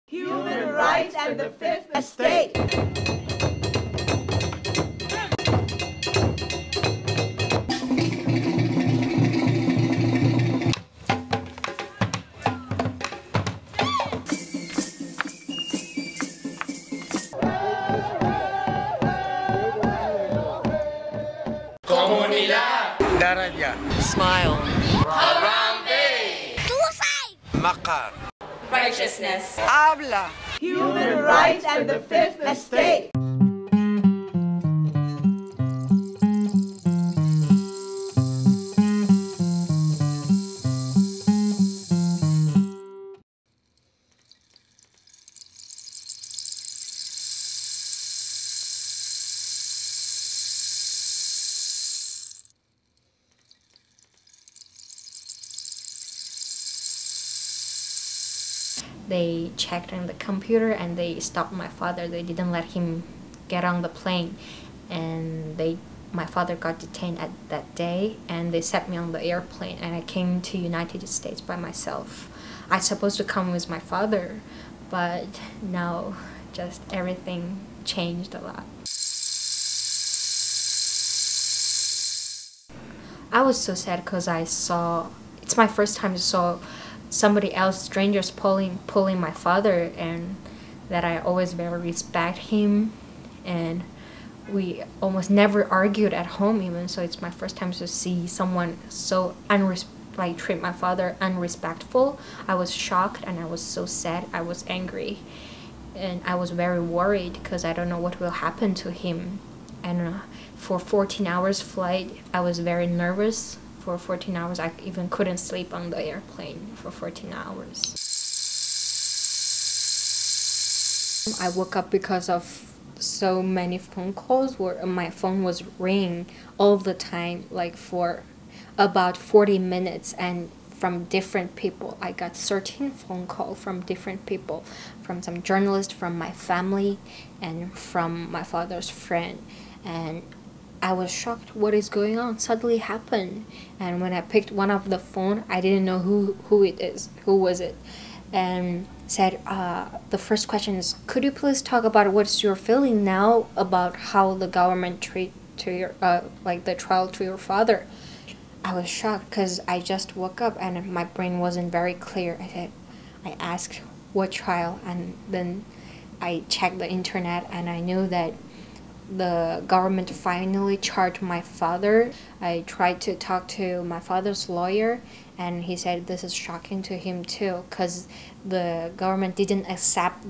Human rights and the fifth estate. Comunidad. Daraja. Smile. Harambe. Makar. Righteousness. Habla. Human rights and the fifth estate. They checked on the computer and they stopped my father. They didn't let him get on the plane, and my father got detained at that day, and they set me on the airplane, and I came to United States by myself. I supposed to come with my father, but now just everything changed a lot. I was so sad because it's my first time to saw somebody else, strangers pulling my father, and that I always very respect him, and we almost never argued at home even, so it's my first time to see someone so treat my father unrespectful. I was shocked and I was so sad, I was angry, and I was very worried because I don't know what will happen to him. And for 14 hours flight, I was very nervous. For 14 hours, I even couldn't sleep on the airplane for 14 hours. I woke up because of so many phone calls where my phone was ringing all the time, like for about 40 minutes, and from different people. I got 13 phone calls from different people, from some journalists, from my family, and from my father's friend. And I was shocked, what is going on? Suddenly happened. And when I picked one of the phone, I didn't know who was it, and said, the first question is, could you please talk about what's your feeling now about how the government treat to your the trial to your father? I was shocked because I just woke up and my brain wasn't very clear. I asked what trial, and then I checked the internet and I knew that the government finally charged my father. I tried to talk to my father's lawyer, and he said this is shocking to him too, because the government didn't accept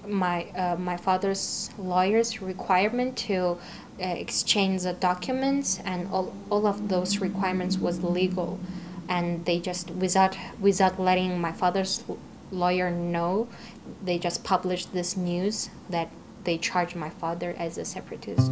my father's lawyer's requirement to exchange the documents, and all of those requirements was legal, and they just without letting my father's lawyer know, they just published this news that they charged my father as a separatist.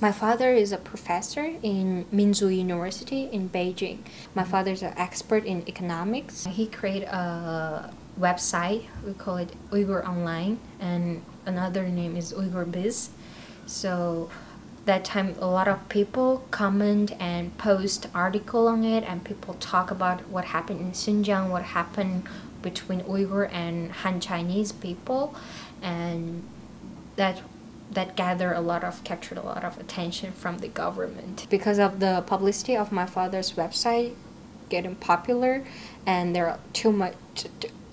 My father is a professor in Minzu University in Beijing. My father is an expert in economics. He created a website, we call it Uyghur Online, and another name is Uyghur Biz. So that time a lot of people comment and post article on it, and people talk about what happened in Xinjiang, what happened between Uyghur and Han Chinese people, and that captured a lot of attention from the government. Because of the publicity of my father's website getting popular, and there are a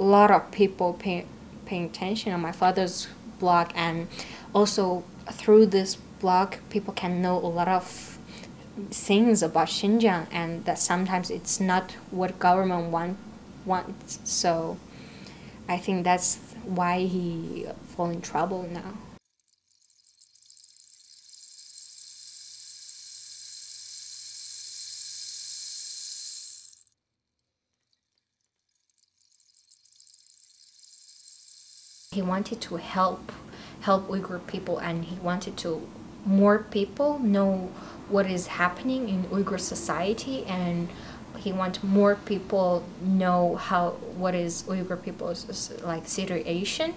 lot of people paying attention on my father's blog, and also through this blog people can know a lot of things about Xinjiang, and that sometimes it's not what government wants. So I think that's why he fall in trouble now. He wanted to help Uyghur people, and he wanted to more people know what is happening in Uyghur society, and he wants more people know what is Uyghur people's like situation.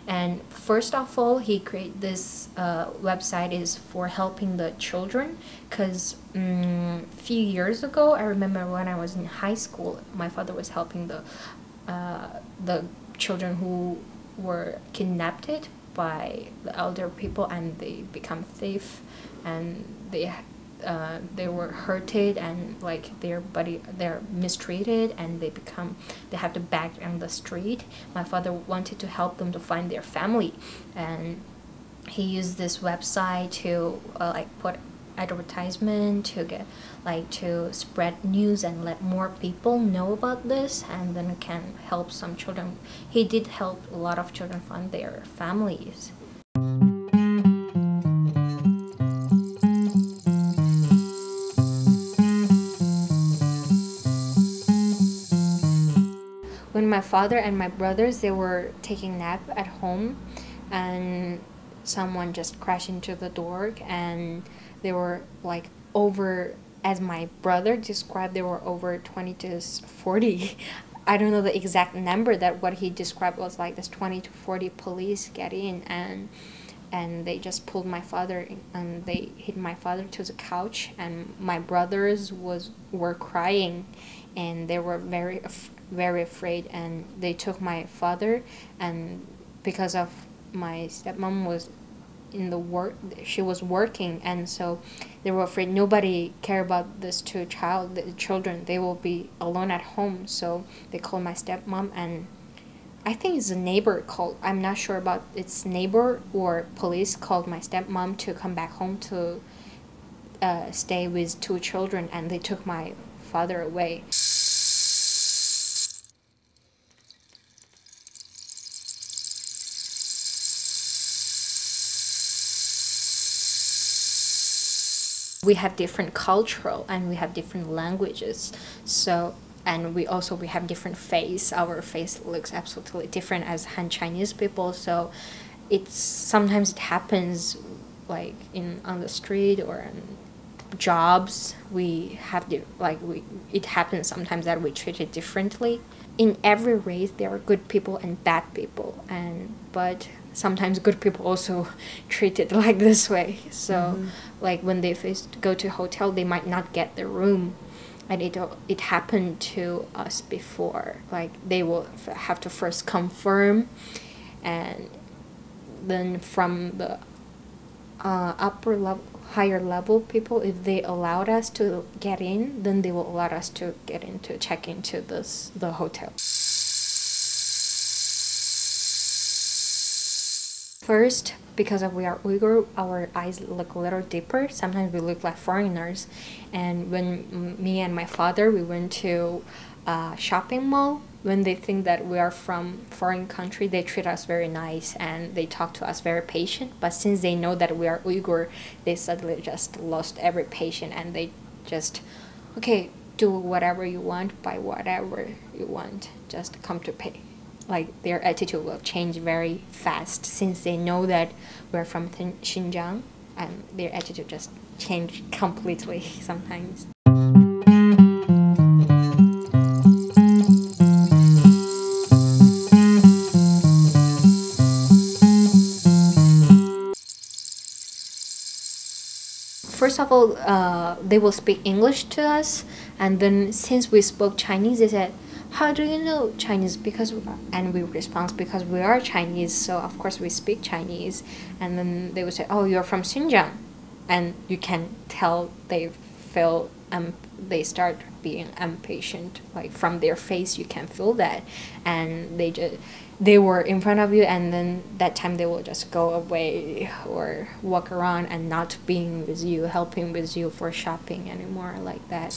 And first of all, he created this website is for helping the children, because few years ago, I remember when I was in high school, my father was helping the children who were kidnapped by the elder people, and they become thief, and they were hurted, and like they're mistreated, and they have to beg on the street. My father wanted to help them to find their family, and he used this website to like put advertisement to get like to spread news and let more people know about this, and then can help some children. He did help a lot of children find their families. When my father and my brothers, they were taking nap at home, and someone just crashed into the door, and they were like over, as my brother described, they were over 20 to 40. I don't know the exact number, that what he described was like this 20 to 40 police get in, and they just pulled my father in, and they hit my father to the couch, and my brothers were crying, and they were very afraid, and they took my father, and because of my stepmom was in the work, she was working, and so they were afraid nobody care about this the children, they will be alone at home. So they called my stepmom, and I think it's a neighbor called, I'm not sure about its neighbor or police called my stepmom to come back home to stay with 2 children, and they took my father away. We have different cultural, and we have different languages, so, and we have different face. Our face looks absolutely different as Han Chinese people, so sometimes it happens like on the street or in jobs, it happens sometimes that we treat it differently. In every race there are good people and bad people, but sometimes good people also treat it like this way. So like when they first go to a hotel, they might not get the room, and it happened to us before. Like they will have to first confirm, and then from the higher level people, if they allowed us to get in, then they will allow us to check into the hotel. First, because we are Uyghur, our eyes look a little deeper. Sometimes we look like foreigners. And when me and my father, we went to a shopping mall, when they think that we are from foreign country, they treat us very nice and they talk to us very patient. But since they know that we are Uyghur, they suddenly just lost every patience, and they just, okay, do whatever you want, buy whatever you want, just come to pay. Like their attitude will change very fast since they know that we're from Xinjiang, and their attitude just change completely sometimes. First of all, they will speak English to us, and then since we spoke Chinese, they said, "How do you know Chinese?" And we respond, because we are Chinese, so of course we speak Chinese. And then they would say, "Oh, you're from Xinjiang," and you can tell they start being impatient. Like from their face, you can feel that, and they were in front of you, and then that time they will just go away or walk around and not being with you, helping with you for shopping anymore, like that.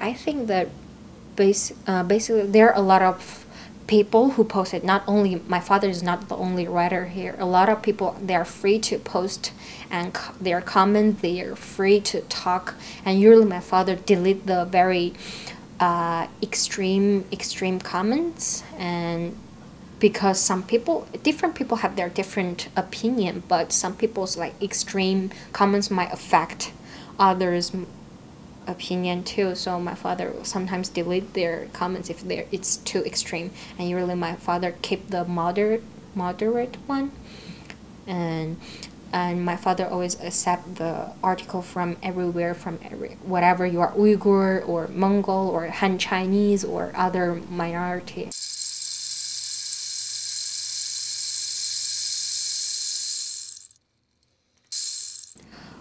I think that basically there are a lot of people who posted. Not only my father is not the only writer here. A lot of people, they are free to post and their comment. They are free to talk. And usually my father delete the very extreme comments, and because different people have their different opinion, but some people's like extreme comments might affect others' opinion too. So my father sometimes delete their comments if it's too extreme, and usually my father keep the moderate one, and my father always accept the article from everywhere, whatever you are, Uyghur or Mongol or Han Chinese or other minority.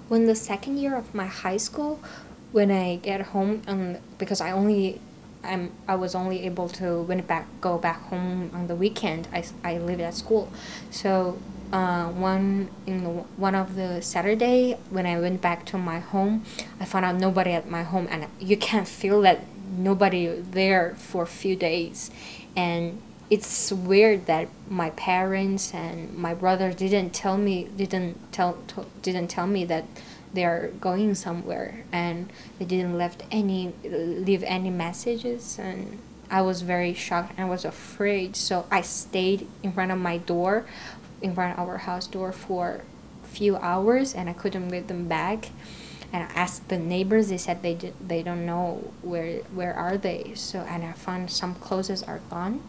When the second year of my high school, when I get home, because I was only able to go back home on the weekend. I lived at school, so one of the Saturday when I went back to my home, I found out nobody at my home, and you can feel that nobody there for a few days, and it's weird that my parents and my brother didn't tell me that they are going somewhere, and they didn't leave any messages, and I was very shocked and I was afraid. So I stayed in front of our house door for a few hours, and I couldn't get them back. And I asked the neighbors. They said they don't know where are they. So, and I found some clothes are gone.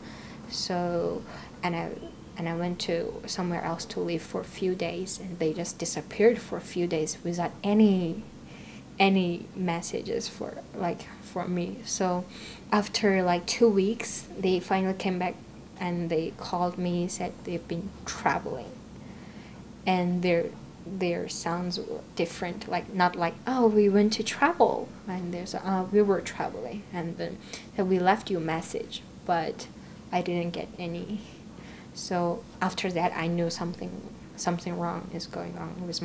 So, and I went to somewhere else to live for a few days, and they just disappeared for a few days without any messages for me. So after like 2 weeks, they finally came back, and they called me, said they've been traveling, and their sounds were different, like not like, oh, we went to travel, and there's we were traveling, and then we left you a message, but I didn't get any. So after that, I knew something wrong is going on with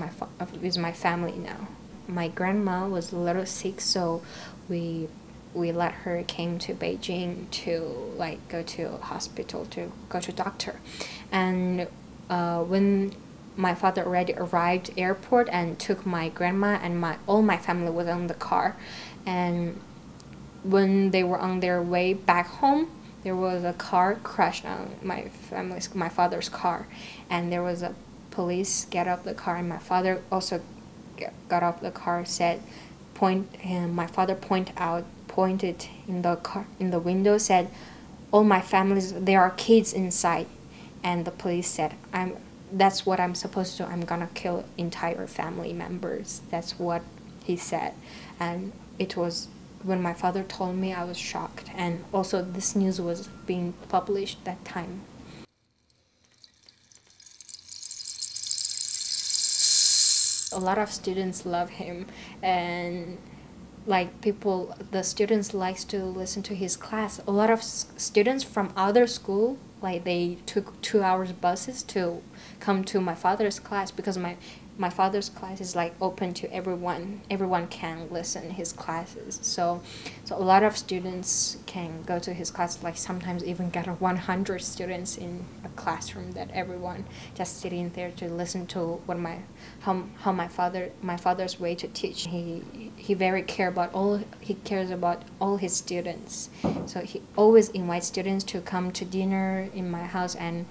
my family now. My grandma was a little sick, so we let her came to Beijing to like go to hospital to go to doctor, and when my father already arrived airport and took my grandma, and all my family was on the car, and when they were on their way back home, there was a car crashed on my father's car, and there was a police get off the car, and my father also got off the car, said my father pointed in the car in the window, said, all my families, there are kids inside, and the police said, that's what I'm supposed to do, I'm gonna kill entire family members. That's what he said. And it was, when my father told me, I was shocked, and also this news was being published that time. A lot of students love him, and the students likes to listen to his class. A lot of students from other school, like they took 2 hours buses to come to my father's class, because my father's class is like open to everyone can listen his classes, so a lot of students can go to his class, like sometimes even get 100 students in a classroom, that everyone just sitting there to listen to what how my father's way to teach. He very he cares about all his students, so he always invites students to come to dinner in my house, and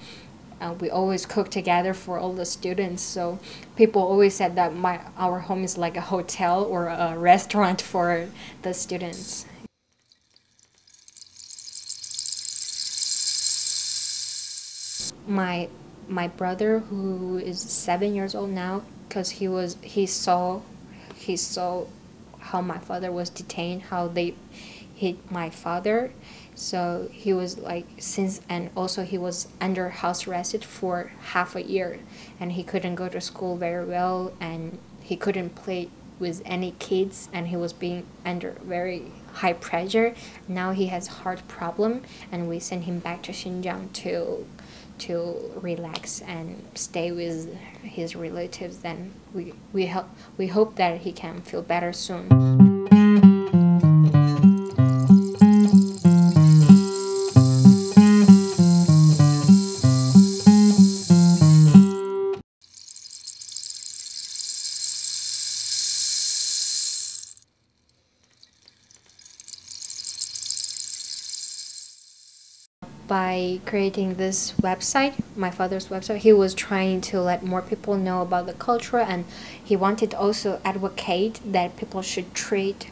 we always cook together for all the students. So people always said that our home is like a hotel or a restaurant for the students. My brother, who is 7 years old now, because he saw how my father was detained, how they hit my father. So he was like, and also he was under house arrested for half a year, and he couldn't go to school very well, and he couldn't play with any kids, and he was being under very high pressure. Now he has heart problem, and we sent him back to Xinjiang to relax and stay with his relatives. Then we hope that he can feel better soon. by creating this website, my father's website, he was trying to let more people know about the culture, and he wanted to also advocate that people should treat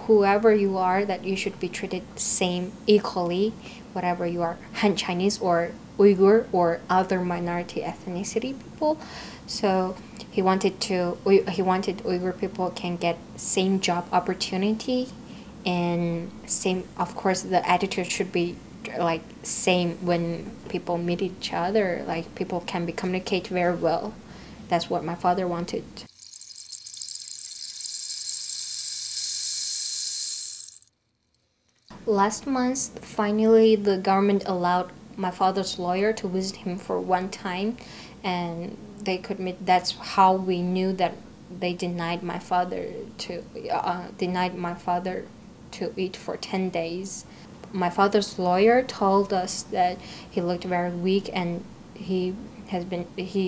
whoever you are, that you should be treated same equally, whatever you are, Han Chinese or Uyghur or other minority ethnicity people. So he wanted Uyghur people can get same job opportunity, and same, of course the attitude should be like same when people meet each other, like people can communicate very well. That's what my father wanted. Last month, finally, the government allowed my father's lawyer to visit him for one time, and they could meet. That's how we knew that they denied my father to eat for 10 days. My father's lawyer told us that he looked very weak, and he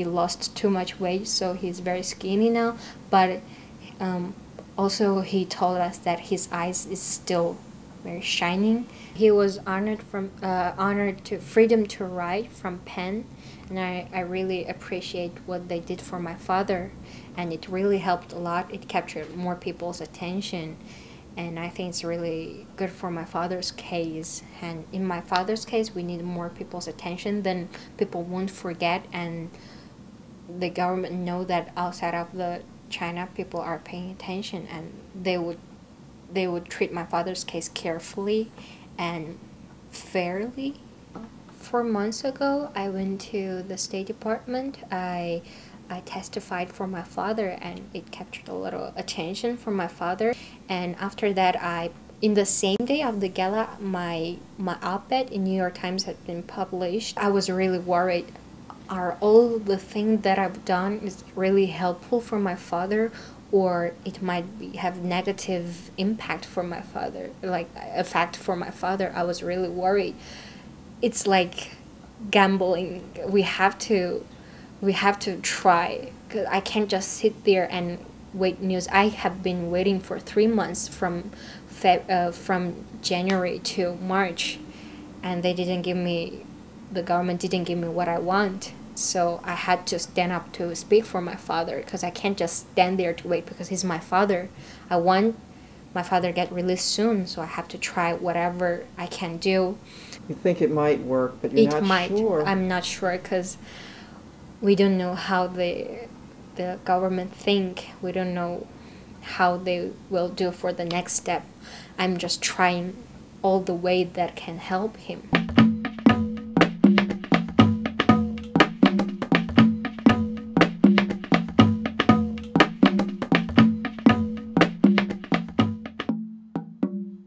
lost too much weight, so he's very skinny now. But also he told us that his eyes is still very shining. He was honored to freedom to write from pen, and I really appreciate what they did for my father, and it really helped a lot. It captured more people's attention, and I think it's really good for my father's case. And in my father's case, we need more people's attention, then people won't forget, and the government know that outside of the China people are paying attention, and they would treat my father's case carefully and fairly. 4 months ago, I went to the State Department. I testified for my father, and it captured a lot of attention from my father. And after that, in the same day of the gala, my op-ed in New York Times had been published. I was really worried. Are all the things that I've done is really helpful for my father, or it might have negative impact for my father, like effect for my father? I was really worried. It's like gambling. We have to try. 'Cause I can't just sit there and wait news. I have been waiting for 3 months from January to March, and the government didn't give me what I want. So I had to stand up to speak for my father, because I can't just stand there to wait, because he's my father. I want my father to get released soon, so I have to try whatever I can do. You think it might work, but you're not sure. I'm not sure, because we don't know how the government think. We don't know how they will do for the next step. I'm just trying all the way that can help him.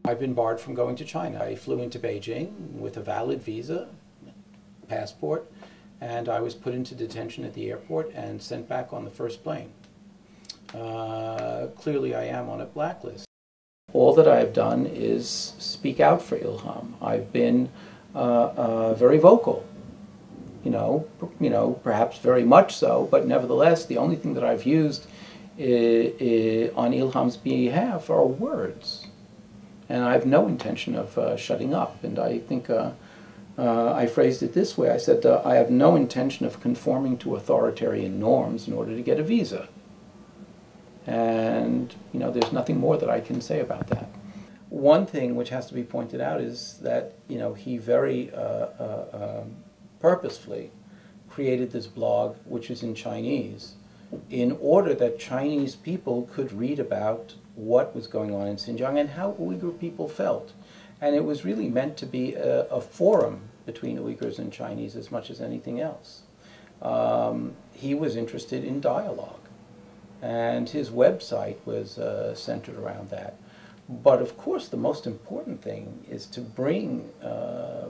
I've been barred from going to China. I flew into Beijing with a valid visa, passport, and I was put into detention at the airport and sent back on the first plane. Clearly I am on a blacklist. All that I have done is speak out for Ilham. I've been very vocal, perhaps very much so, but nevertheless, the only thing that I've used on Ilham's behalf are words. And I have no intention of shutting up. And I think I phrased it this way. I said, I have no intention of conforming to authoritarian norms in order to get a visa. And, there's nothing more that I can say about that. One thing which has to be pointed out is that, he very purposefully created this blog, which is in Chinese, in order that Chinese people could read about what was going on in Xinjiang and how Uyghur people felt. And it was really meant to be a forum between Uyghurs and Chinese as much as anything else. He was interested in dialogue, and his website was centered around that. But of course, the most important thing is to bring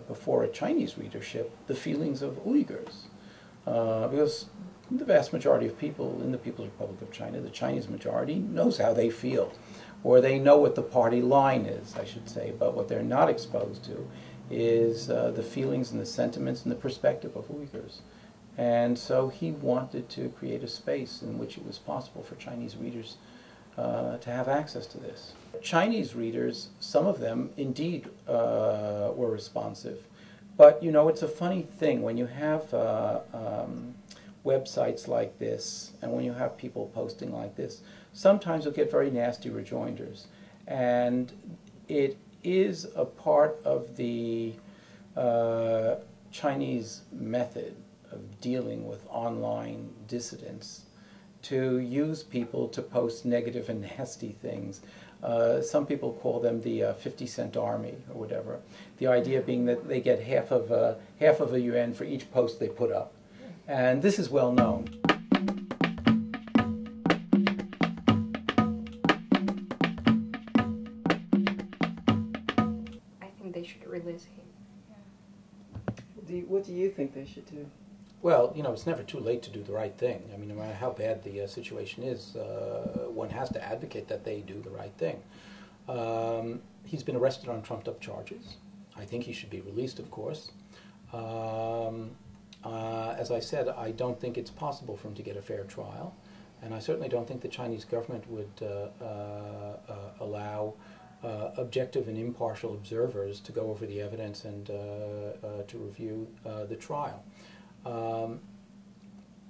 before a Chinese readership the feelings of Uyghurs. Because the vast majority of people in the People's Republic of China, the Chinese majority, knows how they feel, or they know what the party line is, I should say, but what they're not exposed to is the feelings and the sentiments and the perspective of Uyghurs. And so he wanted to create a space in which it was possible for Chinese readers to have access to this. Chinese readers, some of them indeed were responsive. But, you know, it's a funny thing when you have websites like this and when you have people posting like this, sometimes you'll get very nasty rejoinders. And it is a part of the Chinese method of dealing with online dissidents to use people to post negative and nasty things. Some people call them the 50-cent army or whatever. The idea being that they get half of a yuan for each post they put up. And this is well known. I think they should release him. What do you think they should do? Well, you know, it's never too late to do the right thing. I mean, no matter how bad the situation is, one has to advocate that they do the right thing. He's been arrested on trumped-up charges. I think he should be released, of course. As I said, I don't think it's possible for him to get a fair trial, and I certainly don't think the Chinese government would allow objective and impartial observers to go over the evidence and to review the trial.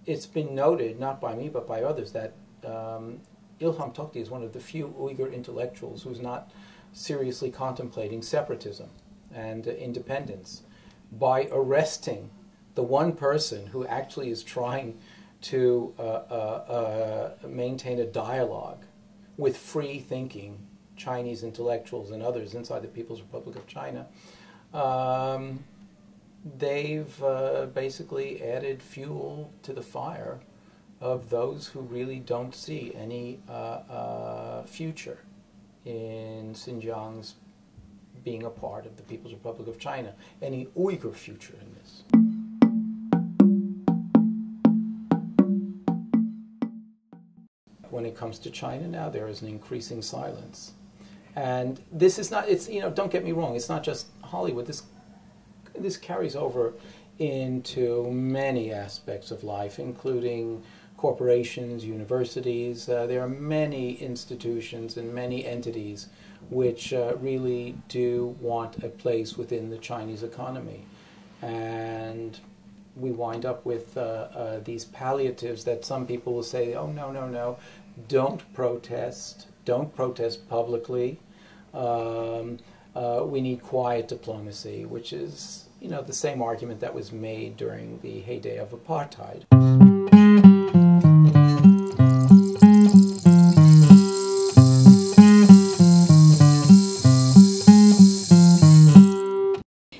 It's been noted, not by me but by others, that Ilham Toti is one of the few Uyghur intellectuals who's not seriously contemplating separatism and independence by arresting the one person who actually is trying to maintain a dialogue with free-thinking Chinese intellectuals and others inside the People's Republic of China. They've basically added fuel to the fire of those who really don't see any future in Xinjiang's being a part of the People's Republic of China, any Uyghur future in this. When it comes to China now, there is an increasing silence. And this is not, it's, you know, don't get me wrong, it's not just Hollywood. This carries over into many aspects of life, including corporations, universities. There are many institutions and many entities which really do want a place within the Chinese economy. And we wind up with these palliatives that some people will say, oh, no, no, no, don't protest publicly. We need quiet diplomacy, which is, you know, the same argument that was made during the heyday of apartheid.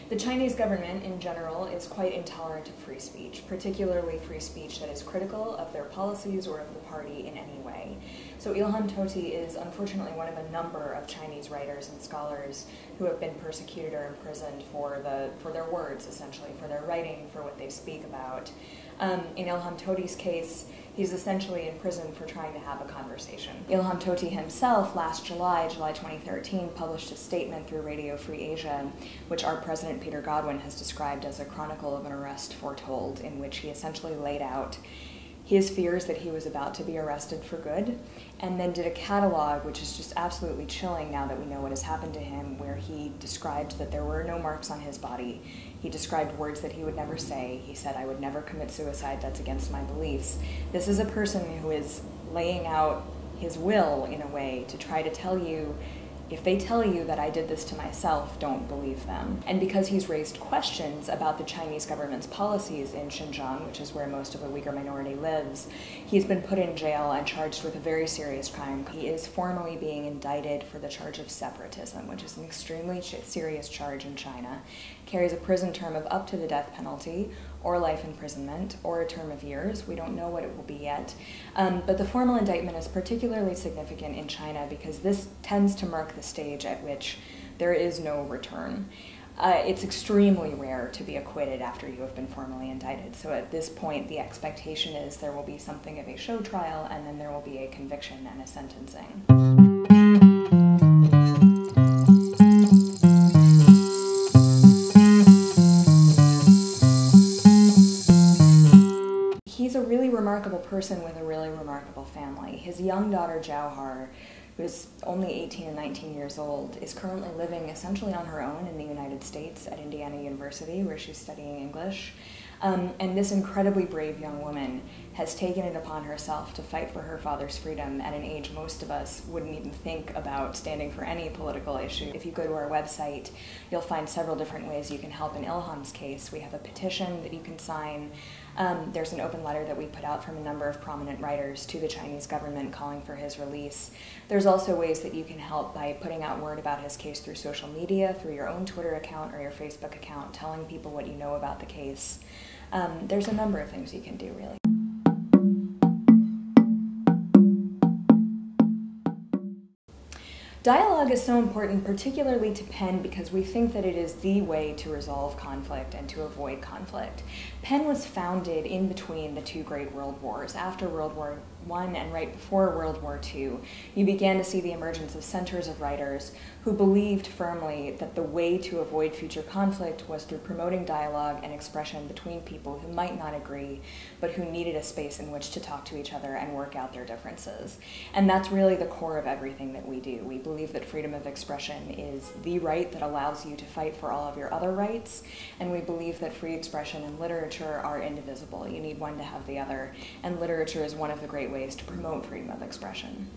The Chinese government in general is quite intolerant of free speech, particularly free speech that is critical of their policies or of the party in any way. So Ilham Toti is unfortunately one of a number of Chinese writers and scholars who have been persecuted or imprisoned for their words, essentially, for their writing, for what they speak about. In Ilham Toti's case, he's essentially in prison for trying to have a conversation. Ilham Toti himself, last July 2013, published a statement through Radio Free Asia, which our President Peter Godwin has described as a chronicle of an arrest foretold, in which he essentially laid out his fears that he was about to be arrested for good, and then did a catalog, which is just absolutely chilling now that we know what has happened to him, where he described that there were no marks on his body. He described words that he would never say. He said, I would never commit suicide, that's against my beliefs. This is a person who is laying out his will, in a way, to try to tell you, if they tell you that I did this to myself, don't believe them. And because he's raised questions about the Chinese government's policies in Xinjiang, which is where most of the Uyghur minority lives, he's been put in jail and charged with a very serious crime. He is formally being indicted for the charge of separatism, which is an extremely serious charge in China. Carries a prison term of up to the death penalty, or life imprisonment, or a term of years. We don't know what it will be yet. But the formal indictment is particularly significant in China because this tends to mark the stage at which there is no return. It's extremely rare to be acquitted after you have been formally indicted. So at this point, the expectation is there will be something of a show trial, and then there will be a conviction and a sentencing. He's a really remarkable person with a really remarkable family. His young daughter, Jauhar, who is only 18 and 19 years old, is currently living essentially on her own in the United States at Indiana University, where she's studying English. And this incredibly brave young woman has taken it upon herself to fight for her father's freedom at an age most of us wouldn't even think about standing for any political issue. If you go to our website, you'll find several different ways you can help in Ilham's case. We have a petition that you can sign. There's an open letter that we put out from a number of prominent writers to the Chinese government calling for his release. There's also ways that you can help by putting out word about his case through social media, through your own Twitter account or your Facebook account, telling people what you know about the case. There's a number of things you can do, really. Dialogue is so important, particularly to PEN, because we think that it is the way to resolve conflict and to avoid conflict. PEN was founded in between the two great world wars. After World War I and right before World War II, you began to see the emergence of centers of writers who believed firmly that the way to avoid future conflict was through promoting dialogue and expression between people who might not agree, but who needed a space in which to talk to each other and work out their differences. And that's really the core of everything that we do. We believe that freedom of expression is the right that allows you to fight for all of your other rights, and we believe that free expression and literature are indivisible. You need one to have the other, and literature is one of the great ways to promote freedom of expression.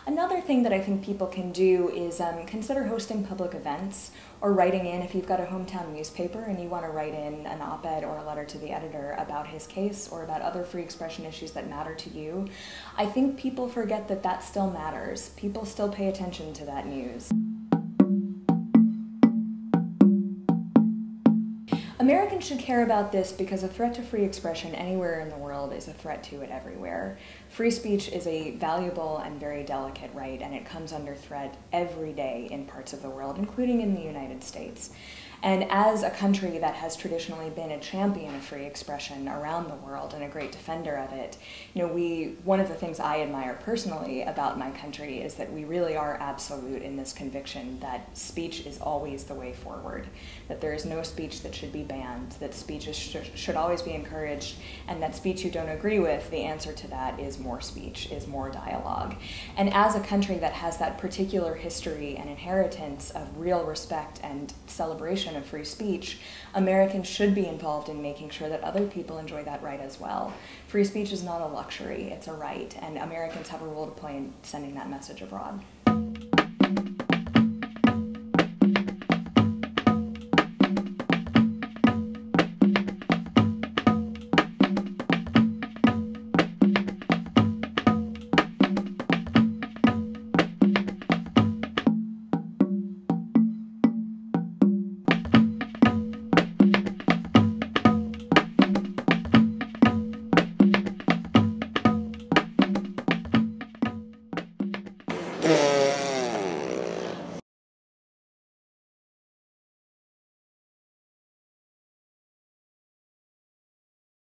Another thing that I think people can do is consider hosting public events or writing in, if you've got a hometown newspaper and you want to write in an op-ed or a letter to the editor about his case or about other free expression issues that matter to you. I think people forget that that still matters. People still pay attention to that news. Americans should care about this because a threat to free expression anywhere in the world is a threat to it everywhere. Free speech is a valuable and very delicate right, and it comes under threat every day in parts of the world, including in the United States. And as a country that has traditionally been a champion of free expression around the world and a great defender of it, one of the things I admire personally about my country is that we really are absolute in this conviction that speech is always the way forward, that there is no speech that should be banned, that speech should always be encouraged, and that speech you don't agree with, the answer to that is more speech, is more dialogue. And as a country that has that particular history and inheritance of real respect and celebration of free speech, Americans should be involved in making sure that other people enjoy that right as well. Free speech is not a luxury, it's a right, and Americans have a role to play in sending that message abroad.